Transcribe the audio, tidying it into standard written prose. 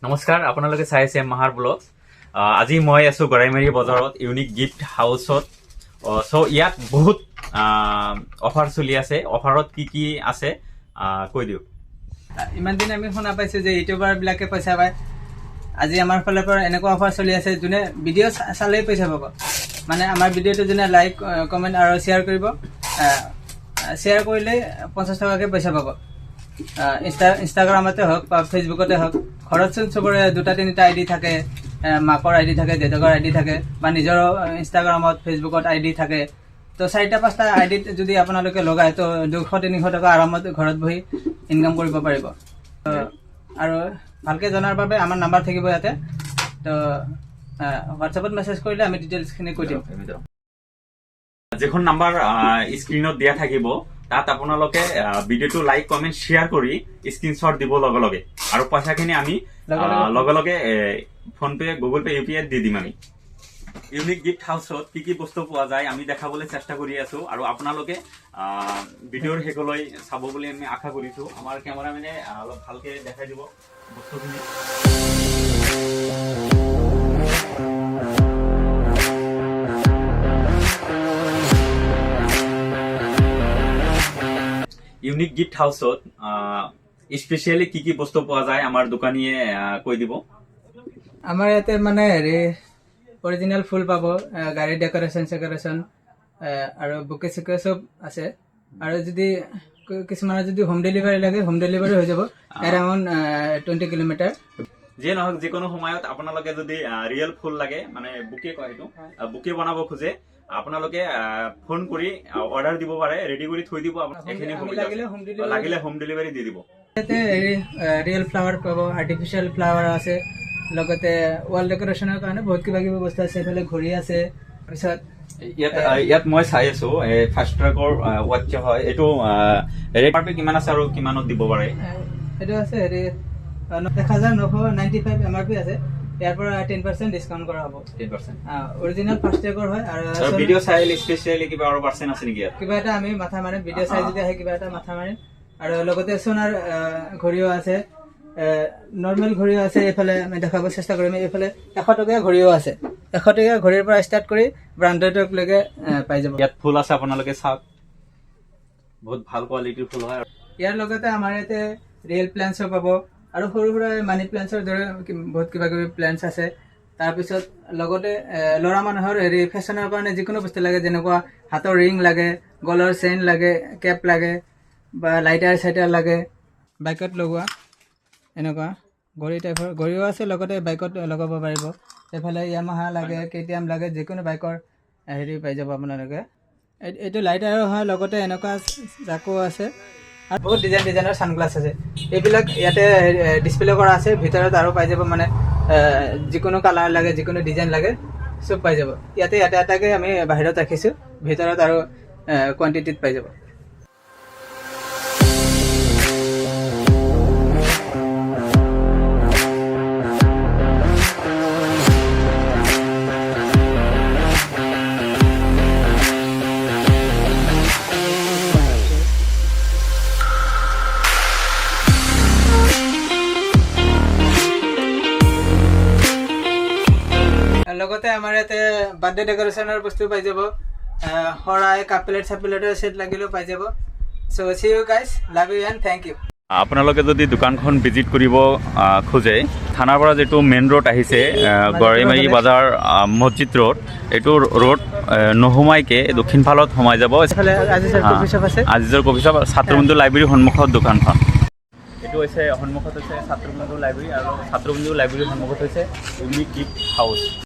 নমস্কাৰ, আপোনালোকে চাই আছে মাহাৰ ব্লগছ। আজি মই আছোঁ গৰাইমাৰী বজাৰত ইউনিক গিফ্ট হাউচত। চ' ইয়াত বহুত অফাৰ চলি আছে। অফাৰত কি কি আছে কৈ দিওঁ। ইমান দিন আমি শুনা পাইছোঁ যে ইউটিউবাৰবিলাকে পইচা পায়। আজি আমাৰ ফালৰ পৰা এনেকুৱা অফাৰ চলি আছে, যোনে ভিডিঅ' চালেই পইচা পাব। মানে আমাৰ ভিডিঅ'টো যোনে লাইক, কমেণ্ট আৰু শ্বেয়াৰ কৰিব, শ্বেয়াৰ কৰিলে 50 টকাকৈ পইচা পাব। ইনষ্টাগ্ৰামতে হওক বা ফেচবুকতে হওক। ঘৰতচোন চবৰে 2-3টা আইডি থাকে, মাকৰ আইডি থাকে, দেউতাকৰ আইডি থাকে, বা নিজৰ ইনষ্টাগ্ৰামত ফেচবুকত আইডি থাকে। তো 4-5টা আইডিত যদি আপোনালোকে লগায় তো 200-300 টকা আৰামত ঘৰত বহি ইনকাম কৰিব পাৰিব। আৰু ভালকৈ জনাৰ বাবে আমাৰ নাম্বাৰ থাকিব ইয়াতে। তো হোৱাটছএপত মেছেজ কৰিলে আমি ডিটেইলছখিনি কৈ দিম। যিখন নাম্বাৰ স্ক্ৰীণত দিয়া থাকিব তাত আপোনালোকে ভিডিঅ'টো লাইক, কমেণ্ট, শ্বেয়াৰ কৰি স্ক্ৰীনশ্বট দিব লগে লগে, আৰু পইচাখিনি আমি লগে লগে ফোনপে, গুগল পে, UPI দি দিম আমি। ইউনিক গিফ্ট হাউচত কি কি বস্তু পোৱা যায় আমি দেখাবলৈ চেষ্টা কৰি আছো, আৰু আপোনালোকে ভিডিঅ'ৰ শেষলৈ চাব বুলি আমি আশা কৰিছো। আমাৰ কেমেৰামেনে অলপ ভালকে দেখাই দিব বস্তুখিনি। ইউনিক গিফ্ট হাউচত স্পেচিয়েলি কি কি বস্তু পোৱা যায় আমাৰ দোকানীয়ে কৈ দিব। আমাৰ ইয়াতে মানে অৰিজিনেল ফুল পাব, গাড়ী ডেকৰেশ্যন আৰু বুকে চুকে চব আছে। আৰু যদি কিছুমানৰ যদি হোম ডেলিভাৰী লাগে, হোম ডেলিভাৰী হৈ যাব এৰাউণ্ড 20 কিলোমিটাৰ। যিয়ে নহওক, যিকোনো সময়ত আপোনালোকে যদি ৰিয়েল ফুল লাগে, মানে বুকে কয় সেইটো, বুকে বনাব খোজে, আপোনালোকে ফোন কৰি অৰ্ডাৰ দিব পাৰে, ৰেডি কৰি থৈ দিব। লাগিলে হোম ডেলিভাৰী দি দিব। ইয়াতে ৰিয়েল ফ্লাৱাৰ পাব, আৰ্টিফিচিয়েল ফ্লাৱাৰ আছে, লগতে ৱাল ডেকৰেশ্যনৰ কাৰণে বহুত কিবা কিবি বস্তু আছে। এইফালে ঘড়ী আছে। তাৰপিছত ইয়াত মই চাই আছো ফাৰ্ষ্ট ট্ৰেকৰ ৱাটচ হয়, এইটো ৰেট কিমান আছে আৰু কিমানত দিব পাৰে? এইটো আছে 1995 MRP আছে। ইয়াৰ পৰা 10% ডিছকাউণ্ট কৰা হ'ব। 10% অৰিজিনেল ফাৰ্ষ্ট ট্ৰেকৰ হয়। আৰু ভিডিঅ' চাই স্পেচিয়েলি কিবা আৰু পাৰ্চেণ্ট আছে নেকি? কিবা এটা আমি মাথা মাৰিম, ভিডিঅ' চাই যদি আহে কিবা এটা মাথা মাৰিম। আৰু লগতে সোণাৰ ঘড়ীও আছে, নৰ্মেল ঘড়ীও আছে। এইফালে আমি দেখাব চেষ্টা কৰিম। এইফালে 100 টকীয়া ঘড়ীও আছে। 100 টকীয়া ঘড়ীৰ পৰা ষ্টাৰ্ট কৰি ব্ৰাণ্ডেডলৈকে পাই যাব। ইয়াত ফুল আছে, আপোনালোকে চাওক, বহুত ভাল কোৱালিটিৰ ফুল হয়। ইয়াৰ লগতে আমাৰ ইয়াতে ৰিয়েল প্লেণ্টছো পাব, আৰু সৰু সুৰা মানি প্লেণ্টছৰ দৰে বহুত কিবা কিবি প্লেণ্টছ আছে। তাৰপিছত লগতে ল'ৰা মানুহৰ ফেশ্বনৰ কাৰণে যিকোনো বস্তু লাগে, যেনেকুৱা হাতৰ ৰিং লাগে, গলৰ চেইন লাগে, কেপ লাগে, বা লাইটাৰ চাইটাৰ লাগে, বাইকত লগোৱা এনেকুৱা ঘড়ী টাইপৰ ঘড়ীও আছে। লগতে বাইকত লগাব পাৰিব। এইফালে ইয়ামাহা লাগে, KTM লাগে, যিকোনো বাইকৰ পাই যাব আপোনালোকে। এইটো লাইটাৰো হয়। লগতে এনেকুৱা জাকো আছে, আৰু বহুত ডিজাইনৰ ছানগ্লাছ আছে। এইবিলাক ইয়াতে ডিছপ্লে কৰা আছে। ভিতৰত আৰু পাই যাব, মানে যিকোনো কালাৰ লাগে, যিকোনো ডিজাইন লাগে, চব পাই যাব। ইয়াতে এটাকৈ আমি বাহিৰত ৰাখিছোঁ, ভিতৰত আৰু কোৱান্টিটিত পাই যাব। লগতে আমাৰ ইয়াতে বাৰ্থডে ডেকৰেশ্যনৰ বস্তু পাই যাব। শৰাই, কাপ প্লেট, চাপ্লেটৰ ছেট লাগিলেও পাই যাব। So' see you guys, love you and thank you. আপোনালোকে যদি দোকানখন ভিজিট কৰিব খোজে, থানাৰ পৰা যিটো মেইন ৰোড আহিছে গৰাইমাৰী বজাৰ মছজিদ ৰোড, এইটো ৰোড নোসোমাইকে দক্ষিণ ফালত সোমাই যাব। আজিজৰ কফি শ্বপ, ছাত্ৰবন্ধু লাইব্ৰেৰীৰ সন্মুখত দোকানখন। এইটো হৈছে সন্মুখত হৈছে ছাত্ৰবন্ধু লাইব্ৰেৰী, আৰু ছাত্ৰবন্ধু লাইব্ৰেৰীৰ সন্মুখত হৈছে ইউনিক গিফ্ট হাউচ।